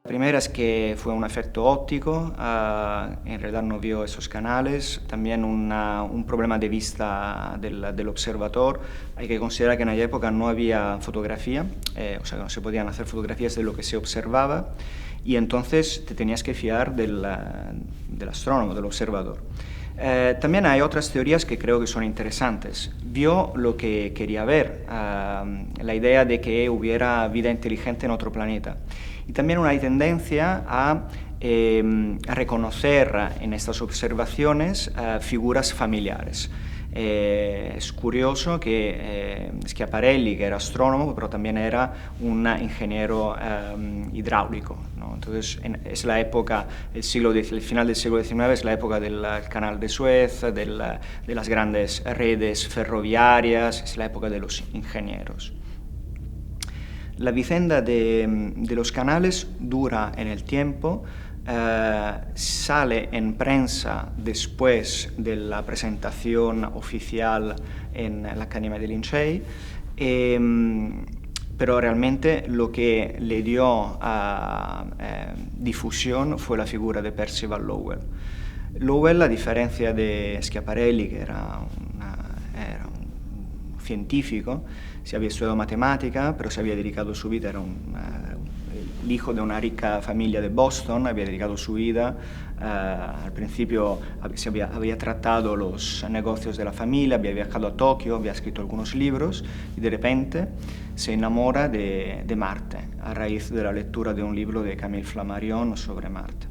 Primera es que fue un efecto óptico, en realidad no vio esos canales, también un problema de vista del observador. Hay que considerar que en aquella época no había fotografía, o sea que no se podían hacer fotografías de lo que se observaba, y entonces te tenías que fiar del astrónomo, del observador. También hay otras teorías que creo que son interesantes. Vio lo que quería ver, la idea de que hubiera vida inteligente en otro planeta. Y también una tendencia a reconocer en estas observaciones figuras familiares. Es curioso que Schiaparelli, que era astrónomo, pero también era un ingeniero hidráulico, ¿no? Entonces es la época, el final del siglo XIX, es la época del canal de Suez, de las grandes redes ferroviarias, es la época de los ingenieros. La vicenda de los canales dura en el tiempo, sale en prensa después de la presentación oficial en la Academia de Lincei, pero realmente lo que le dio difusión fue la figura de Percival Lowell. Lowell, a diferencia de Schiaparelli, que era un científico, se había estudiado matemática, pero se había dedicado su vida, era el hijo de una rica familia de Boston, había dedicado su vida, al principio había tratado los negocios de la familia, había viajado a Tokio, había escrito algunos libros, y de repente se enamora de Marte, a raíz de la lectura de un libro de Camille Flammarion sobre Marte.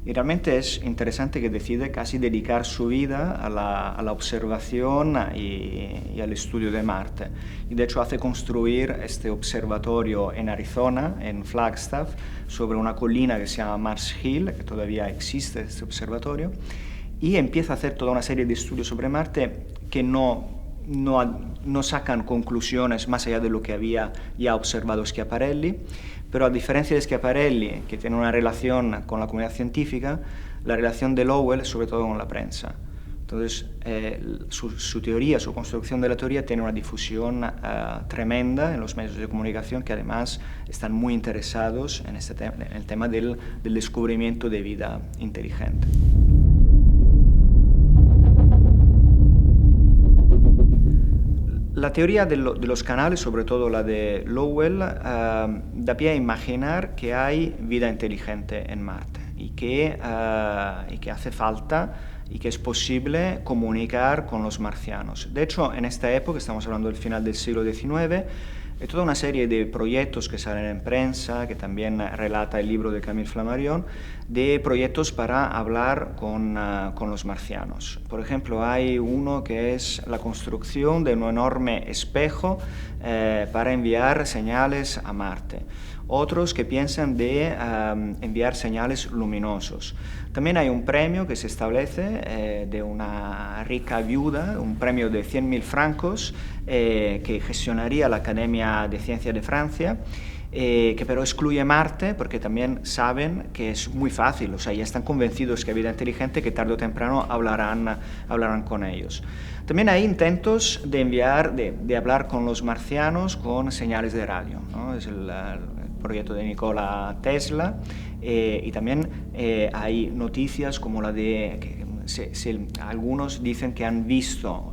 Y realmente es interesante que decide casi dedicar su vida a la observación y al estudio de Marte. Y de hecho hace construir este observatorio en Arizona, en Flagstaff, sobre una colina que se llama Mars Hill, que todavía existe este observatorio, y empieza a hacer toda una serie de estudios sobre Marte que no sacan conclusiones más allá de lo que había ya observado Schiaparelli, pero a diferencia de Schiaparelli, que tiene una relación con la comunidad científica, la relación de Lowell es sobre todo con la prensa. Entonces, su teoría, su construcción de la teoría tiene una difusión tremenda en los medios de comunicación que además están muy interesados en el tema del descubrimiento de vida inteligente. La teoría de los canales, sobre todo la de Lowell, da pie a imaginar que hay vida inteligente en Marte y que hace falta y que es posible comunicar con los marcianos. De hecho, en esta época, estamos hablando del final del siglo XIX, hay toda una serie de proyectos que salen en prensa, que también relata el libro de Camille Flammarion, de proyectos para hablar con los marcianos. Por ejemplo, hay uno que es la construcción de un enorme espejo para enviar señales a Marte. Otros que piensan de enviar señales luminosos. También hay un premio que se establece de una rica viuda, un premio de 100.000 francos que gestionaría la Academia de Ciencias de Francia, que pero excluye Marte porque también saben que es muy fácil, o sea, ya están convencidos que hay vida inteligente, que tarde o temprano hablarán con ellos. También hay intentos de hablar con los marcianos con señales de radio, ¿no? Es el proyecto de Nikola Tesla, y también hay noticias como la de algunos dicen que han visto,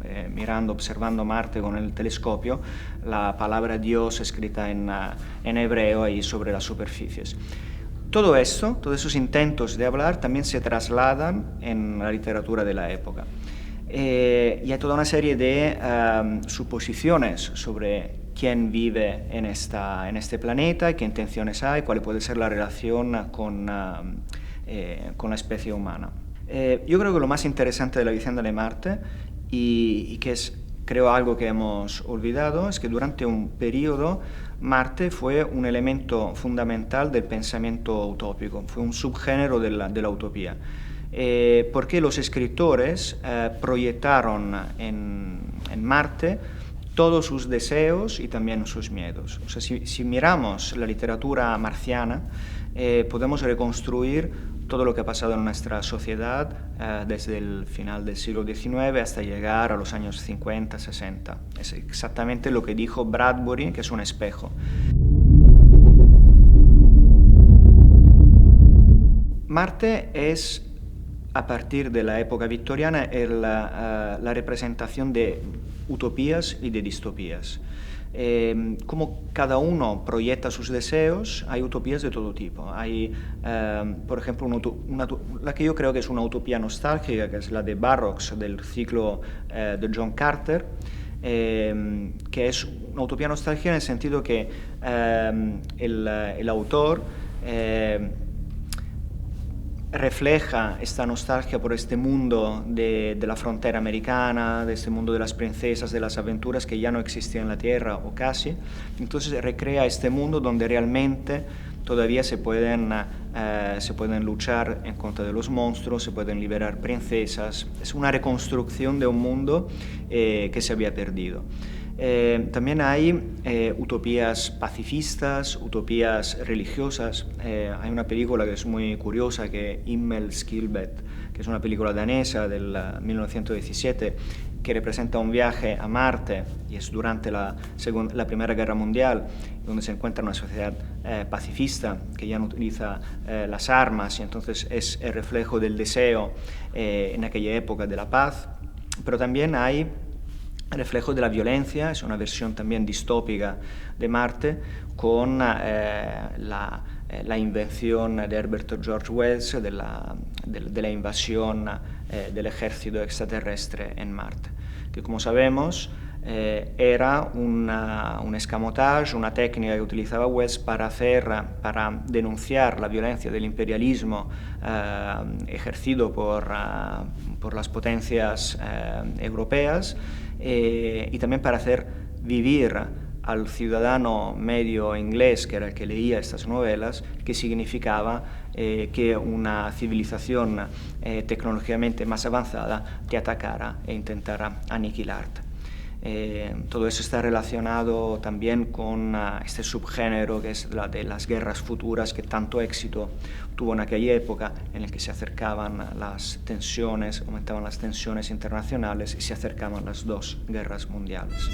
observando Marte con el telescopio, la palabra Dios escrita en hebreo ahí sobre las superficies. Todo esto, todos esos intentos de hablar también se trasladan en la literatura de la época. Y hay toda una serie de suposiciones sobre quién vive en este planeta, qué intenciones hay, cuál puede ser la relación con la especie humana. Yo creo que lo más interesante de la vicenda de Marte, y que es, creo, algo que hemos olvidado, es que durante un periodo Marte fue un elemento fundamental del pensamiento utópico, fue un subgénero de la utopía. Porque los escritores proyectaron en en Marte todos sus deseos y también sus miedos. O sea, si miramos la literatura marciana, podemos reconstruir todo lo que ha pasado en nuestra sociedad desde el final del siglo XIX hasta llegar a los años 50, 60. Es exactamente lo que dijo Bradbury, que es un espejo. Marte es, a partir de la época victoriana, la representación de utopías y de distopías. Como cada uno proyecta sus deseos, hay utopías de todo tipo. Hay, por ejemplo, la que yo creo que es una utopía nostálgica, que es la de Burroughs, del ciclo de John Carter, que es una utopía nostálgica en el sentido que el autor refleja esta nostalgia por este mundo de la frontera americana, de este mundo de las princesas, de las aventuras que ya no existían en la Tierra o casi. Entonces recrea este mundo donde realmente todavía se pueden luchar en contra de los monstruos, se pueden liberar princesas. Es una reconstrucción de un mundo que se había perdido. También hay utopías pacifistas, utopías religiosas. Hay una película que es muy curiosa, que Himmelskilbet, que es una película danesa del 1917, que representa un viaje a Marte, y es durante la Primera Guerra Mundial, donde se encuentra una sociedad pacifista que ya no utiliza las armas, y entonces es el reflejo del deseo en aquella época de la paz. Pero también hay reflejo de la violencia, es una versión también distópica de Marte, con la invención de Herbert George Wells de la invasión del ejército extraterrestre en Marte, que como sabemos era un escamotage, una técnica que utilizaba Wells para denunciar la violencia del imperialismo ejercido por las potencias europeas, y también para hacer vivir al ciudadano medio inglés, que era el que leía estas novelas, que significaba que una civilización tecnológicamente más avanzada te atacara e intentara aniquilarte. Todo eso está relacionado también con este subgénero que es la de las guerras futuras, que tanto éxito tuvo en aquella época, en el que se acercaban las tensiones, aumentaban las tensiones internacionales y se acercaban las dos guerras mundiales.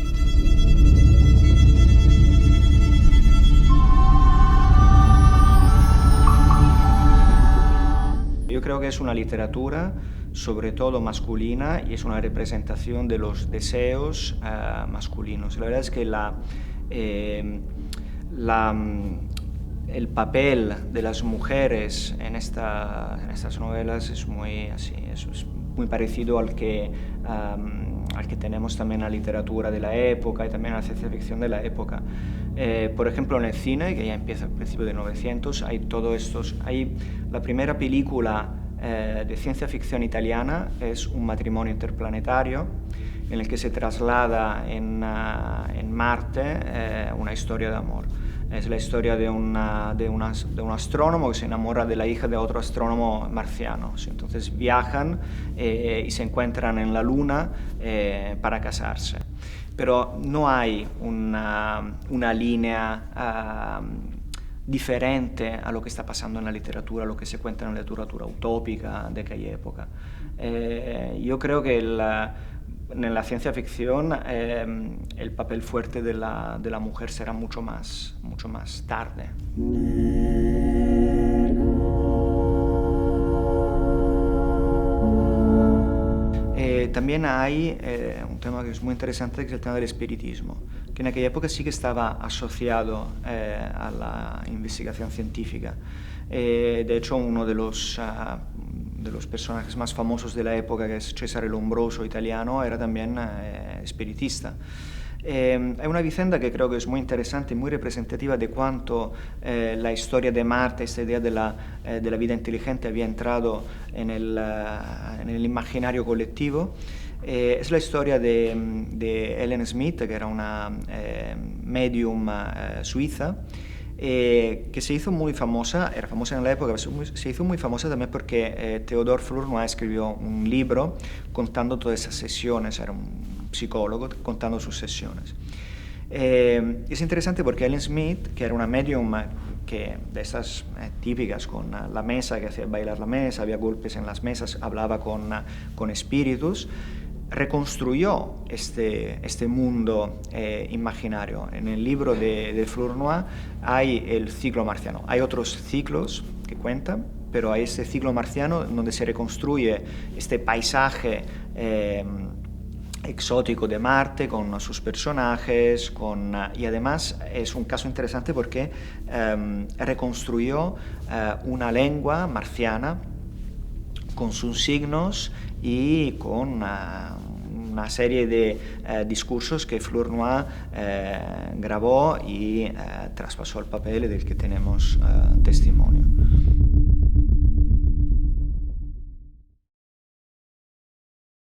Yo creo que es una literatura sobre todo masculina y es una representación de los deseos masculinos. La verdad es que el papel de las mujeres en estas novelas es muy parecido al que tenemos también en la literatura de la época y también en la ciencia ficción de la época. Por ejemplo, en el cine, que ya empieza a principios de 900, hay la primera película de ciencia ficción italiana, es Un matrimonio interplanetario, en el que se traslada en Marte una historia de amor. Es la historia de un astrónomo que se enamora de la hija de otro astrónomo marciano. Entonces viajan y se encuentran en la Luna para casarse. Pero no hay una línea diferente a lo que está pasando en la literatura, a lo que se cuenta en la literatura utópica de aquella época. Yo creo que en la ciencia ficción el papel fuerte de la mujer será mucho más tarde. También hay un tema que es muy interesante, que es el tema del espiritismo, que en aquella época sí que estaba asociado a la investigación científica. De hecho, uno de los personajes más famosos de la época, que es Cesare Lombroso, italiano, era también espiritista. Hay una vicenda que creo que es muy interesante y muy representativa de cuánto la historia de Marte, esta idea de la vida inteligente, había entrado en el imaginario colectivo. Es la historia de Helen Smith, que era una medium suiza, que se hizo muy famosa, era famosa en la época, se hizo muy famosa también porque Théodore Flournoy escribió un libro contando todas esas sesiones. Era un psicólogo contando sus sesiones. Es interesante porque Ellen Smith, que era una medium que de esas típicas con la mesa, que hacía bailar la mesa, había golpes en las mesas, hablaba con espíritus, reconstruyó este mundo imaginario. En el libro de Flournoy hay el ciclo marciano, hay otros ciclos que cuentan, pero hay este ciclo marciano donde se reconstruye este paisaje exótico de Marte con sus personajes, y además es un caso interesante porque reconstruyó una lengua marciana con sus signos y con una serie de discursos que Flournoy grabó y traspasó al papel del que tenemos testimonio.